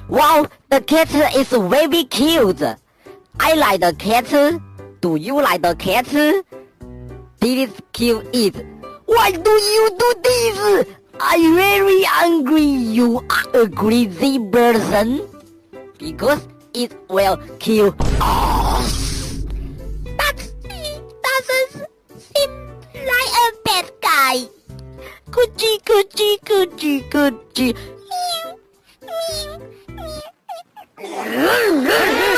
Wow, the cat is very cute. I like the cat. Do you like the cat? This kill it. Why do you do this? I'm very angry. You are a crazy person. Because it will kill us. He doesn't seem like a bad guy. Coochie, coochie, coochie, coochie. Meow, meow, meow.